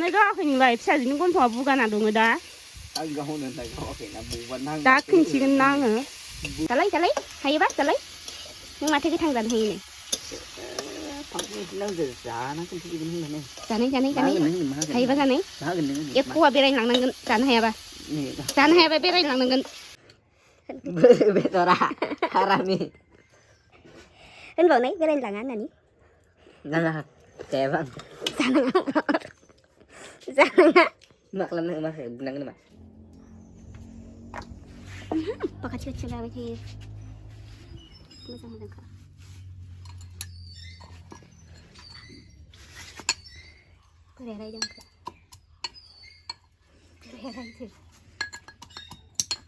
मानो गावाखै नोंलाय फिसाजोनि गन्थ'आ बुगाना दङ दा दा खोनसिगोन ना आङो जालाय हायोबा जालाय नों माथो गोथां जानो हायो जानाय हायोबा जानाय एख'आ बेरायनो लांनांगोन जानो हायाबा बेरायनो लांनांगोन बेदरा हारामि होनबावनाय बेरायनो लाङा होननानै जानाङा जायाबा जानाङा मा खालामनो मा बुंनांगोन नामा बाखाथि लाबाय थायो मोजांखा बोराया रायदों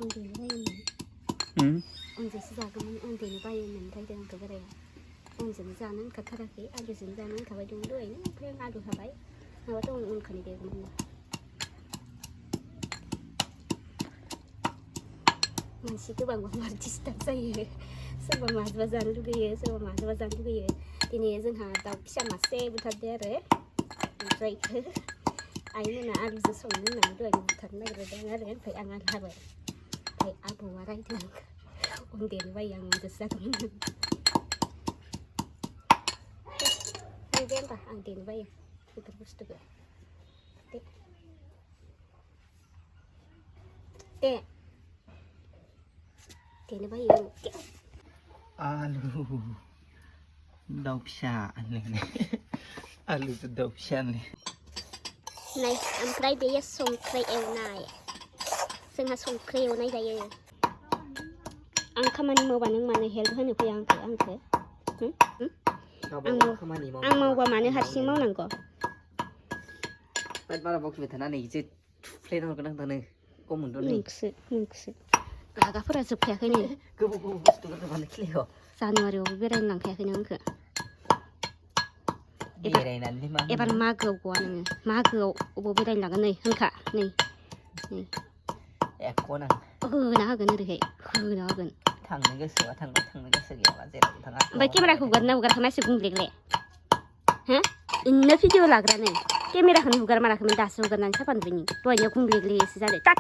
उन्दैनो बायोमोन उन्दैसो जागौमोन उन्दैनो बायो होननानै रायदों आंखौ बोराया उनजोंनो जानो ओंखारथाराखै आलुजोंनो जानो ओंखारबाय दं दहायनो ओमफ्राय आं आलु हाबाय नङाबाथ' उनखालि देगौमोन मानसि गोबांबा मार डिस्टार्ब जायो सोरबा माजोंबा जानो लुगैयो सोरबा माजोंबा जानो लुगैयो दिनै जोंहा दाउ फिसा मासे बुथारदो आरो ओमफ्राय आइमोना आलुजों संनो होननानै दहायनो बुथारनो नागिरदों आरो ओमफ्राय आं आलु हाबाय ओमफ्राय आबौआ रायदों उन्दैनो बायो आं उन्दैसो जागौमोन दे होमबा आं देनो बायो बेफोर बुस्थुखौ दे देनो बायो आलु दाउ फिसा आलुजों दाउ फिसा नाय ओमफ्राय बेयो संख्रि एवनाय जोंहा संख्रि एवनाय जायो आं खामानि मावबा नों मानो हेल्प होनो फैया आंखौ आं मावबा मानो हारसिं मावनांगौ बारा बावखिबाय थानानै एसे थुफ्लेनांगोन आं दानो कमन नोंसो रागाफोरा जोबखायाखै नै गोबाव बुस्थु मानो खिलियो जानुवारियावबो बेरायनो लांखायाखैनो आंखौ एबार मागोआव गवा नोङो मागोआव अबाव बेरायनो लागोन नै होनखा नै होना होगोन ओरैहाय होना होगोन थांनो गोसोबा थांबाय थांनो गोसो गैयाबा जेरावबो थाङा ओमफ्राय केमेराखौ हगारना मानसि गुंग्लेग्ले हो इनो भिडिअ लाग्रानो केमेराखौनो हगार माराखैमोन दासो हगारनानै साफा नुबायनि दहायनियाव गुंग्लेग्लेसो जादों तात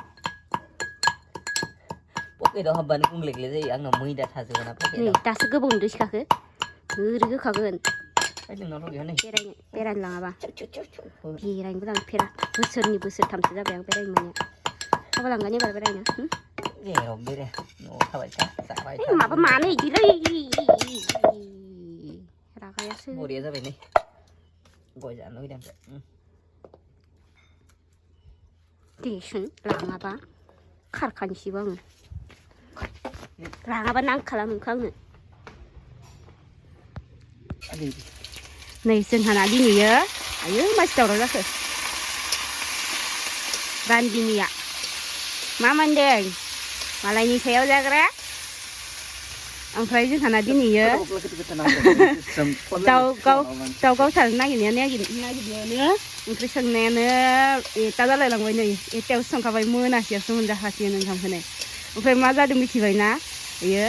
पकेटाव हाबबानो गुंग्लेग्ले जायो आंनाव मैदा थाजोबो ना नै दासो गोबाव नुदों सिखाखो ओरै होखागोन नोंनावथ' गैया नै बेरायनो लाङाबा बेरायनोबो लांफेरा बोसोरथामसो जाबाय आं बेरायनो मोननाया माबा लांगोन एबार बेरायनो जेराव बेराय न'आव थाबाय था जाबाय था माबा मानो इदिलै रागायासो बरिया जाबाय नै गय जानो लुगैदों देसन लाङाबा खारखानोसैबो आङो लाङाबा नांखाला नोंखौ आंनो नै जोंहाना दिनैयो आयौ मानसि दावराव जाखो रान्दिनिया मा मोनदों मालायनि सायाव जाग्रा ओमफ्राय जोंहाना दिनैयो दाउ गावथारनो नागिरनायानो ओंख्रि संनायानो एथा जालायलांबाय नै एथायावसो संखाबाय मोनासेयावसो मोनजाखासिगोन ओंखामखौनो ओमफ्राय मा जादों मिथिबायना बेयो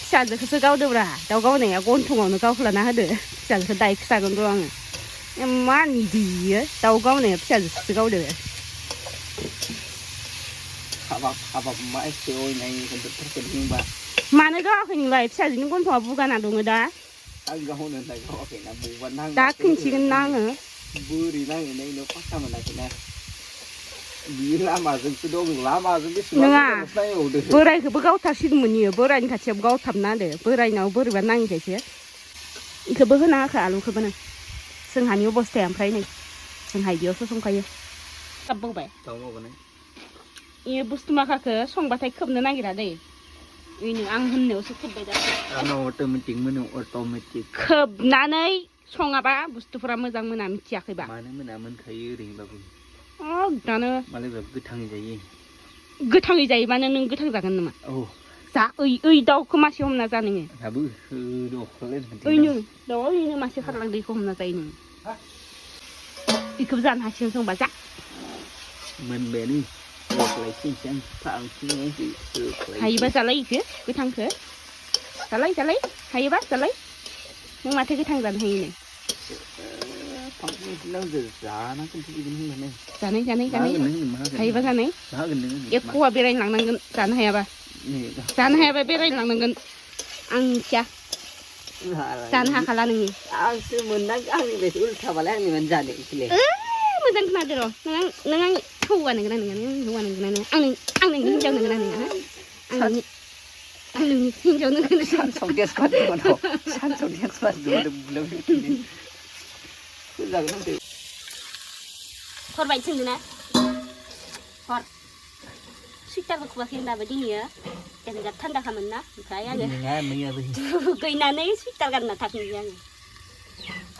फिसाजोखौसो गावदोब्रा दाउ गावनाया गन्थंआवनो गावख्लाना होदो फिसाजोखौ दायखो जागोन र' आङो इमान बियो दाउ गावनाया फिसाजोखौसो गावदो मानो गावाखै नोंलाय फिसाजोनि गन्थ'आ बुगाना दङ दा दा खोनसिगोन ना आङो नङा बोरायखौबो गावथारसिगौमोन इयो बोरायनि खाथियावबो गावथाबना होदो बोरायनाव बोरैबा नाङिखायसो बेखौबो होना होखा आलुखौबोनो जोंहानि अबस्थाया ओमफ्राय नै जोंहा इदियावसो संखायो बावबाय इयो बुस्थु माखाखौ संबाथाय खोबनो नागिरा दै बेनो आं होननायावसो खोबबाय दा खोबनानै सङाबा बुस्थुफोरा मोजां मोना मिथियाखैबा मानो मोना मोनखायो ओरैनोबाबो दानो मालायबा गोथाङै जायोबानो नों गोथां जागोन नामा जा ओइ दाउखौ मासे हमना जा नोङो ओइनो दाउआ ओरैनो मासे खारलांदो बेखौ हमना जायो नोङो बेखौबो जानो हासिगोन संबा जा मोनबायानो हायोबा जालाय इखो गोथांखो जालाय हायोबा जालाय नों माथो गोथां जानो हायो lâu giờ giá nó không thích cái gì này जानाय má जानाय gần nướng má gần हायोबा जानाय má gần nướng एख'आ बेरायलांनांगोन जानो हायाबा बेरायलांनांगोन आं मिथिया जानो हाखाला नोङो आंसो मोननां आंनि बेसो उल्थाबालाय आंनि मोन जानो इखोलाय मोजां खोनादो र' नों आं हौवा नोंगोना नोङा नों आं नोंनि हिनजाव नोंगोना नोङा आं नोंनि हिनजाव नोंगोना 산속 댄스 받는 거도 산속 댄스 받는 거도 물론 जागोन आंखौ हरबाय सोंदोना हर सुइटारबो खुवाखै होनदाबो दिनैयो जेनेबा थान्दाखामोन ना ओमफ्राय आङो नङा मैयाबो दुगैनानै सुइटार गानना थाफिनबाय आङो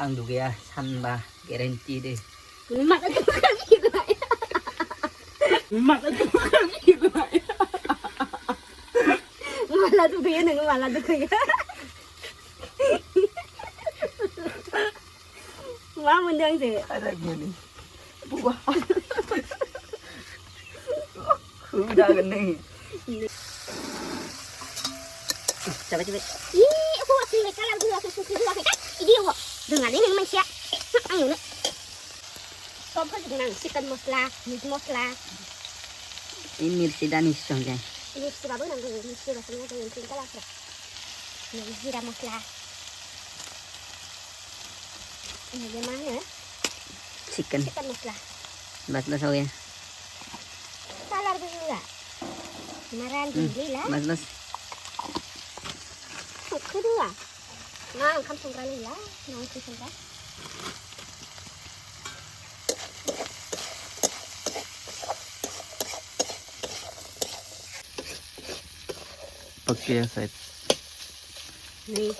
आं दुगैया सानबा गेरेन्टि दे माला दुगैयो नोङो माला दुगैयो मा मोनदों आंसो बुवा जागोन नै जाबाय जाबाय हौवासैलाय कालार होआखै संख्रि होआखै इदि हौ रोङालै नों मानसिया आं एवनो सब होजोबगोन आं चिकेन मस्ला मिट मस्ला इ मिर्ची दानि संजाय मिर्चिबाबो होनांगौ मिर्चि होबासो मोजां जायो ओंख्रिनि कालारफ्रा नै जिरा मस्ला ओमफ्राय मा होनो चिकेन मस्ला बस बस हो गया कालारबो होआ मारा गैला बस बस संख्रि होआ मा ओंखाम संग्रा नंला मा ओंख्रि संग्रा पक गया शायद नहीं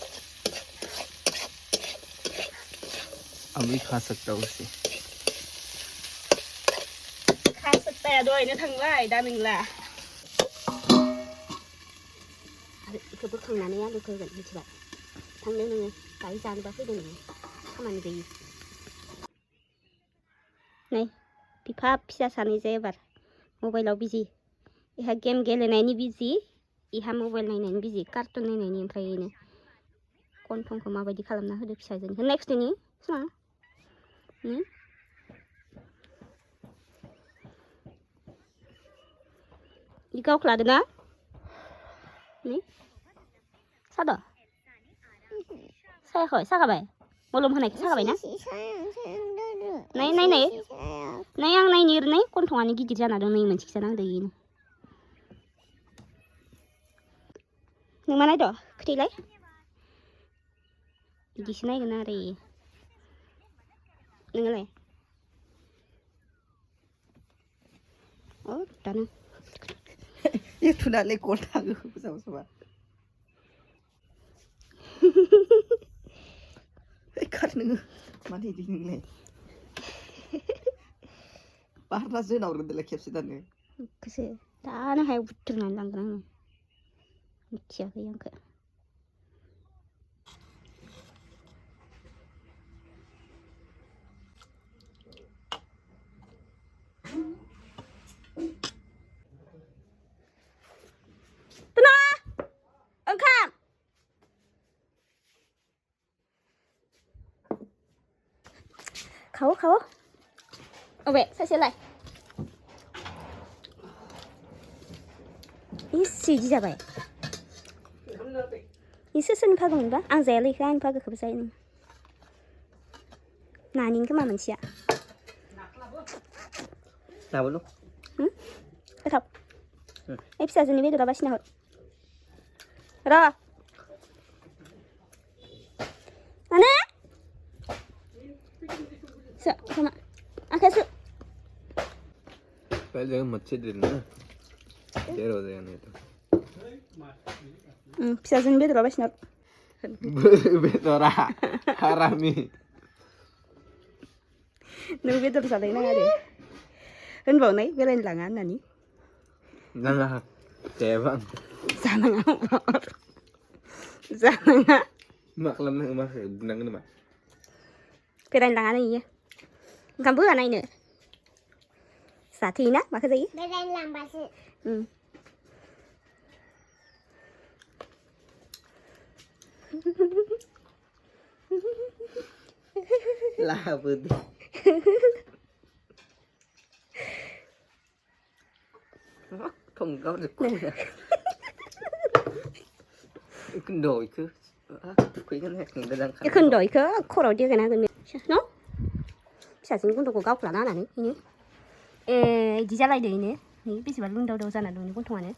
अभी खा सकता हूँ उसे खा सकता है दहायनो थांबाय दा नोंला आरो इखौ बोखांनानै आलुखौ होगोन मिथिबाय थांदों नोङो दायो जानोबा फैदो नोङो खामानि गैयि नै बिफा फिसा सानैजों एबार मबाइलाव बिजि इहा गेम गेलेनायनि बिजि इहा मबाइल नायनायनि बिजि कार्टुन नायनायनि ओमफ्राय इनो गन्थंखौ माबायदि खालामना होदो फिसाजोनिखौ नेक्स्ट दिनि समा इ गावख्लादो ना साद' सायाखै सागाबाय मलम होनायखौ सागाबाय ना नाय आं नायनि ओरैनो गन्थंआनो गिदिर जाना दं नै मोनसेखिजा नांदो इनो नों मा नायद' खोथैलाय बिदिसो नायगोन आरो इयो नोङोलाय अ दानो थुनानै गल थाङो सोरबा सोरबा खार नोङो मानो इदि नोंलाय बारना जोनावग्रोदोलाय खेबसे दानो गोसो दानो हायाव बुथ्रोनानै लांगोन आङो मिथियाखै आंखो ओंखाम खावो अबे सासेलाय इसे इदि जाबाय इसे सोरनि फागोमोनबा आं जायालै इखो आंनि फागोखौबो जायो नों नानिनो खोमा मोनसेया जाबोल' गोथाव ओइ फिसाजोनि बेदरा बासिना हर र' माने सो खोमा आखाइसो पहले मच्छी देना देर हो जाएगा नहीं तो फिसाजोनि बेदरा बासिना हर बेदरा हारामि नों बेदर जालाय नाङा दे होनबावनाय बेरायनो लाङा होननानै नाङा जेबा जानाङा जानाङा मा खालामनो मा बुंनांगोन नामा बेरायनो लाङा नों इयो ओंखामबो होआ नायनो जाथोयोना माखो जायो बेरायनो लांबासो लाबोदो không có được đổi cứ quý ngân hàng người ta đang cái khăn đổi cỡ khô đầu tiên cái nào cái nó sao xin cũng đâu có góc là nó là này nhỉ đi ra lại đấy nè nhỉ bây giờ luôn đâu ra là luôn cũng thua nè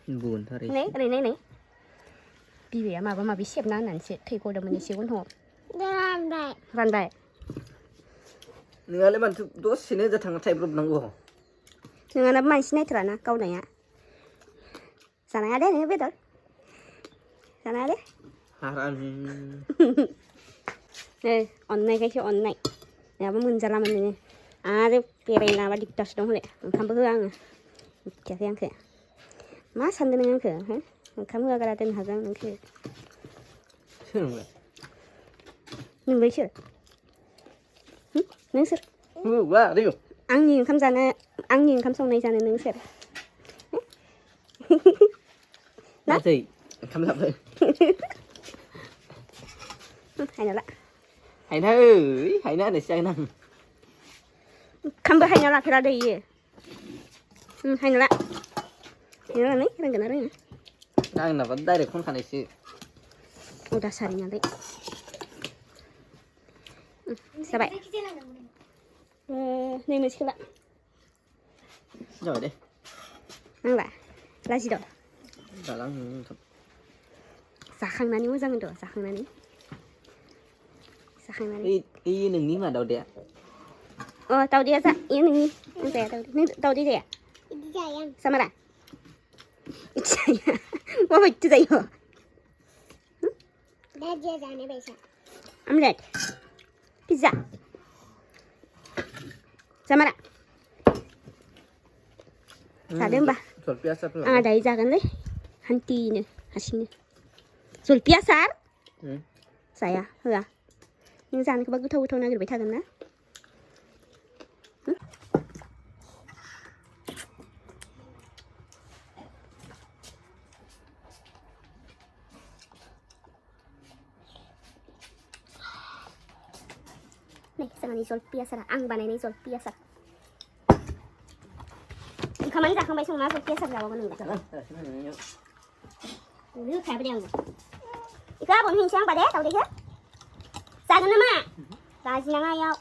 buồn thôi đi này cái này bây giờ mà bị xếp nó nản xếp thì cô đâu mình xếp cũng thua van đại nữa lấy bạn tôi xin ra thằng thầy bụng năng của nhưng mà mình xin này na câu này á sao này đấy biết rồi sao này đấy 하란 네 언나이 가시 언나이 내가 문 잘라면 아주 베레나 바디 다시 좀 그래 한번 흐앙 이렇게 그냥 그 마산드는 그 카메라 가라든 하자는 그 싫은 거야 왜 싫어 응? 능 싫어 와 돼요 앙님 감자는 앙님 감성 내자는 능 싫어 나 thì 감사합니다 hay nữa hãy thử hãy nói để xem năng không hay nữa là cái đó đi hay nữa đấy cái này đấy đang là vấn đề được không thành sự udah sarinya deh sabai nih masih kena rồi đi nang lah lagi dong cả lăng sakang nani mau jangan dong sakang nani y đừng ní mà đầu đẻ tàu dia sa ini tàu dia sama dah saya mau itu saya dah dia jangan bisa omelet pizza sama dah 사든 봐. 솔피아살 아, 나이 작은데 한 띠는 하시네. 솔피아살? 응. 싸야, 흐아. 인상 그 bagcứ thâu thâu na cái bài thằng đó. Này, sao này 솔피아살 ăn bà này này 솔피아살. 가만히 자, 가만히 좀 놔서 깨서 잡아보는 거야. 이거 잘 버리는 거. 이거 보면 흰 봐, 돼? 우리 그? 작은 놈아. 다시 나가요.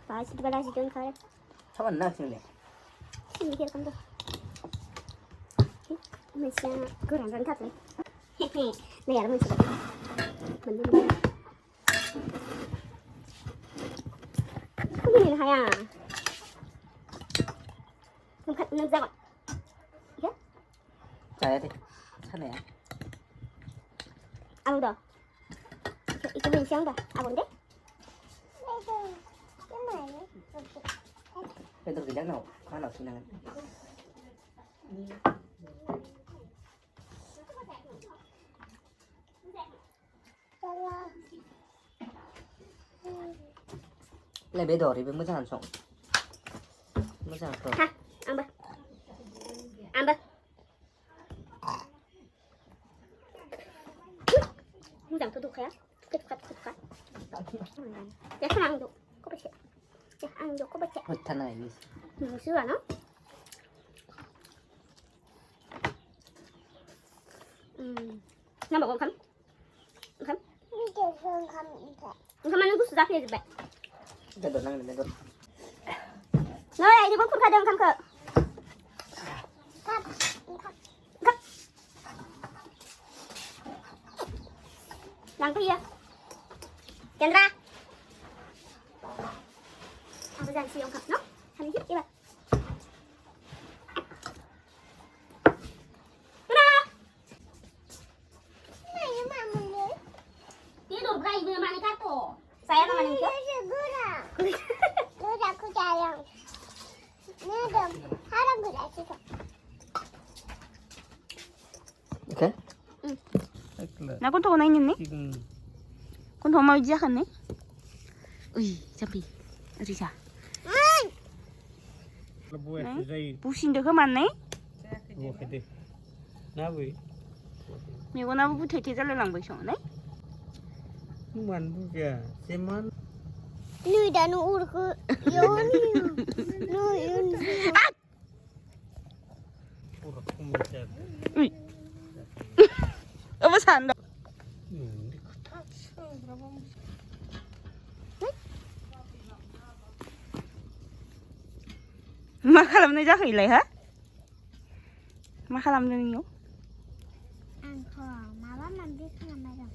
다시 누가 다시 좀 가래. 처음 나 지금 이게 감도. 메시아 그런 건 타지. 내 여러분 지금. 만드는 거. 큰일이 하야. nước ra gọi yeah. Chạy đi sao này ăn được cái mình xem rồi à bốn đấy bây giờ cái giác nào khoan nào xin năng lại bé đỏ thì mới ra hẳn sống mới ra hẳn ha ăn bơ ăn bơ không chẳng thuộc khác cái thuộc khác để không ăn được có bạch để ăn được có bạch Ôi, thằng này một xíu là nó nó bảo con khấm không ăn nước súp giáp này vậy cái đồ năng này đồ nói đây thì vẫn không khai đơn tham khờ làm cái gì tiền ra bây giờ sử dụng khập nó thành giúp đi bạn cái đồ gai vừa mà này cắt cổ saya sama nih ok 나 con thổ này nhìn nè con thổ màu giặc này ui 잡히 어디 자 부신 được không ăn đấy mẹ con nào bút thấy ra là lòng bấy sổ đấy Cuman juga, cuman Nu dan urku yoni. Nu yoni. urut kumusap. เอามาสั่นดอก Di kota berapa musim? มาคาลัมในจ้าหิเลยฮะมาคาลัมในนิ้ว Angkor, malah nanti kenapa dong?